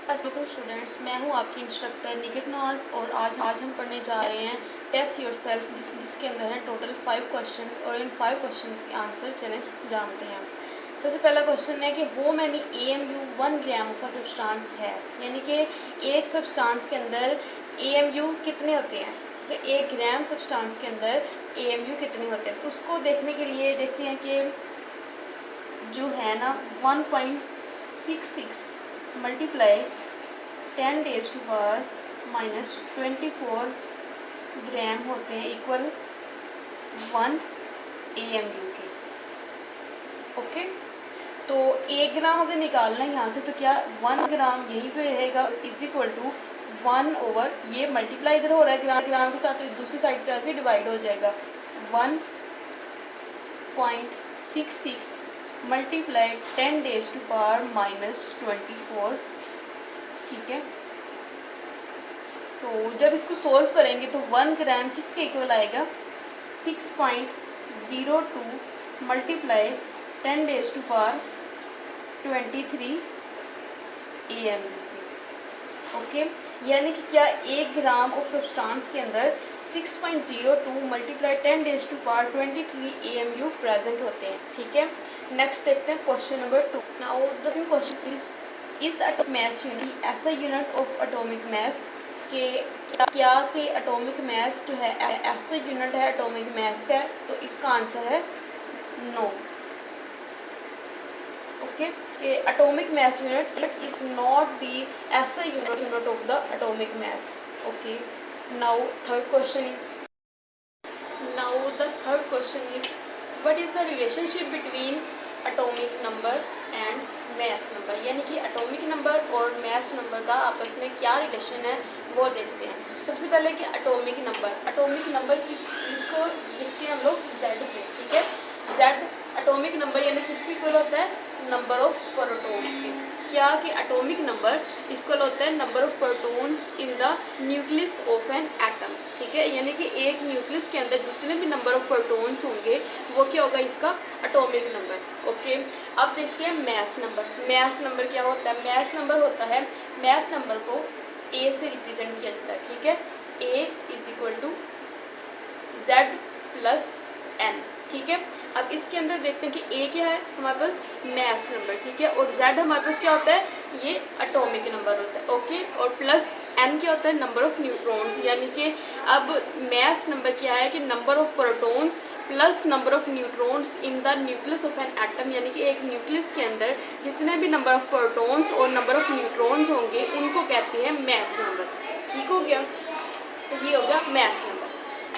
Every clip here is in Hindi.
अस्सलाम स्टूडेंट्स, मैं हूं आपकी इंस्ट्रक्टर निकित नवाज और आज हम पढ़ने जा रहे हैं टेस्ट योरसेल्फ, जिसके अंदर है टोटल 5 क्वेश्चंस और इन 5 क्वेश्चंस के आंसर चलें जानते हैं। सबसे पहला क्वेश्चन है कि how many AMU 1 gram of a substance है, यानी कि एक सब्सटेंस के अंदर AMU कितने होते हैं, तो 1 ग्राम सब्सटेंस के अंदर AMU कितने होते हैं। तो उसको देखने के लिए देखते हैं कि जो है ना 1.66 मल्टीप्लाई 10 रेज़ टू पावर -24 ग्राम होते हैं इक्वल 1 AMU के। ओके, तो 1 ग्राम अगर निकालना है यहाँ से तो क्या 1 ग्राम यहीं पे रहेगा इज इक्वल टू 1 ओवर ये मल्टीप्लाई इधर हो रहा है ग्राम के साथ, तो दूसरी साइड पे आके डिवाइड हो जाएगा 1.66 मल्टीप्लाई 10 रेज़ टू पावर -24। ठीक है, तो जब इसको सॉल्व करेंगे तो 1 ग्राम किसके इक्वल आएगा 6.02 multiply 10 raise to power 23 AMU। Okay, यानी कि क्या 1 ग्राम ऑफ सब्सटेंस के अंदर 6.02 multiply 10 raise to power 23 AMU present होते हैं। ठीक है, नेक्स्ट देखते हैं question number 2। Now the question is atomic mass unit ऐसा यूनिट ऑफ एटॉमिक मास के क्या कि एटॉमिक मास जो है ऐसा यूनिट है एटॉमिक मास का, तो इसका आंसर है नो। ओके, कि atomic mass unit is not the SI unit of the atomic mass. Okay, now third question is what is the relationship between atomic number and mass number, यानी कि एटॉमिक नंबर और मास नंबर का आपस में क्या रिलेशन है वो देखते हैं। सबसे पहले कि एटॉमिक नंबर की इसको लिखते हैं हम लोग Z से। ठीक है, Z एटॉमिक नंबर यानी किसके इक्वल होता है नंबर ऑफ प्रोटॉन्स के। क्या कि एटॉमिक नंबर इक्वल होता है number of protons in the nucleus of an atom. ठीक है, यानी कि एक न्यूक्लियस के अंदर जितने भी नंबर ऑफ प्रोटॉन्स होंगे वो क्या होगा इसका एटॉमिक नंबर। ओके, अब देखते हैं मास नंबर क्या होता है। मास नंबर को A से रिप्रेजेंट किया जाता है। ठीक है, A is equal to Z plus N। ठीक है, अब इसके अंदर देखते हैं कि A क्या है हमारे पास मास नंबर। ठीक है, और Z हमारे पास क्या होता है ये एटॉमिक नंबर होता है। ओके, और प्लस N क्या होता है नंबर ऑफ न्यूट्रॉन्स, यानी कि अब मास नंबर क्या है कि number of protons plus number of neutrons in the nucleus of an atom, यानी कि एक न्यूक्लियस के अंदर जितने भी नंबर ऑफ प्रोटॉन्स और नंबर ऑफ न्यूट्रॉन्स होंगे उनको कहते हैं मास नंबर। ठीक हो गया, तो ये हो गया मास नंबर।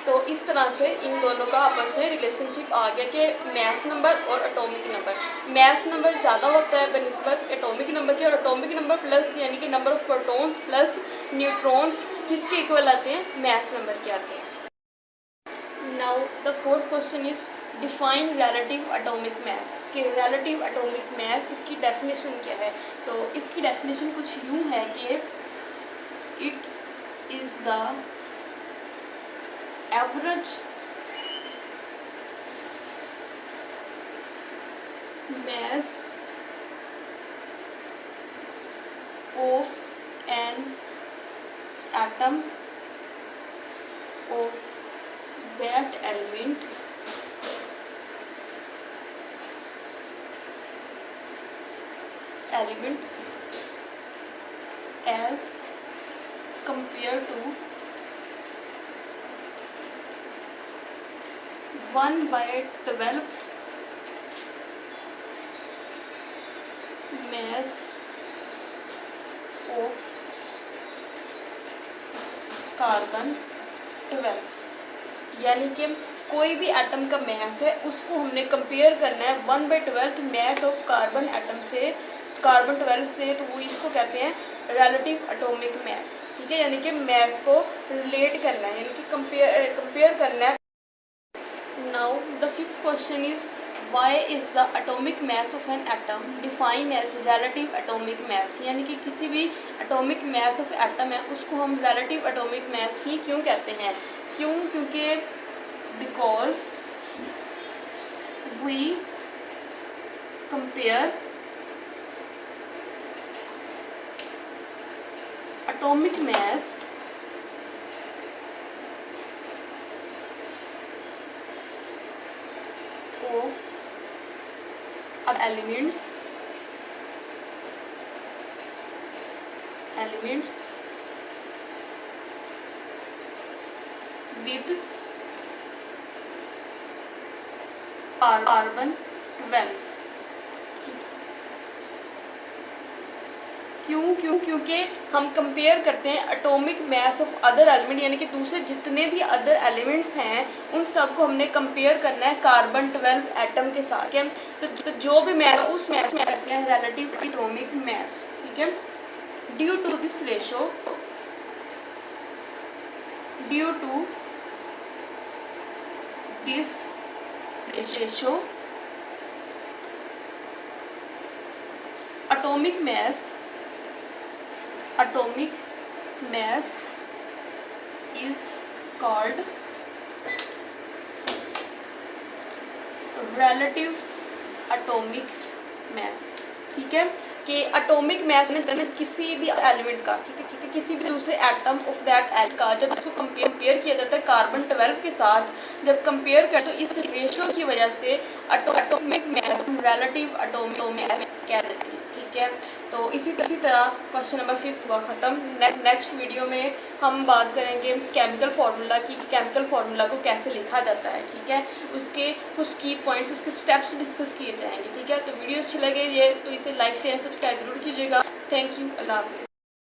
तो इस तरह से इन दोनों का आपस में रिलेशनशिप आ गया कि मास नंबर और एटॉमिक नंबर। मास नंबर ज़्यादा होता है बनिस्बत एटॉमिक नंबर के, और एटॉमिक नंबर प्लस यानी कि number of protons plus neutrons किसके इक्वल आते हैं मास नंबर के आते हैं। Now the fourth question is define relative atomic mass कि रिलेटिव एटॉमिक मास उसकी डेफिनेशन क्या है। तो इसकी डेफिनेशन कुछ यूँ है कि it is the average mass of an atom of that element as compared to 1/12 mass of carbon 12, यानी कि कोई भी एटम का मास है उसको हमने कंपेयर करना है 1/12 मास ऑफ कार्बन एटम से, कार्बन 12 से, तो वो इसको कहते हैं रिलेटिव एटॉमिक मास। ठीक है, यानी कि मास को रिलेट करना है, यानी कि कंपेयर करना है। Now the fifth question is why is the atomic mass of an atom defined as relative atomic mass, यानी कि किसी भी atomic mass of atom है उसको हम relative atomic mass ही क्यों कहते हैं। क्योंकि because we compare atomic mass of elements with carbon 12। क्योंकि हम कंपेयर करते हैं atomic mass of other element, यानी कि दूसरे जितने भी अदर एलिमेंट्स हैं उन सब को हमने कंपेयर करना है कार्बन 12 एटम के साथ। ठीक है, तो जो भी मास उस मास में रखते हैं रिलेटिव एटॉमिक मास। ठीक है, due to this ratio atomic mass is called relative atomic mass। ठीक है, कि एटॉमिक मास में किसी भी एलिमेंट का, ठीक है, किसी भी दूसरे एटम ऑफ दैट एलिमेंट का जब इसको कंपेयर किया जाता है कार्बन 12 के साथ, जब कंपेयर कर तो इस रेशो की वजह से atomic mass relative atomic mass कह देते हैं। ठीक है, तो इसी तरह क्वेश्चन नंबर 5 हुआ ख़त्म। नेक्स्ट वीडियो में हम बात करेंगे केमिकल फार्मूला की, केमिकल फार्मूला को कैसे लिखा जाता है। ठीक है, उसके कुछ की पॉइंट्स, उसके स्टेप्स डिस्कस किए जाएंगे। ठीक है, तो वीडियो अच्छी लगे ये तो इसे लाइक शेयर सब्सक्राइब जरूर कीजिएगा। थैंक यू, अल्लाह हाफ़िज़।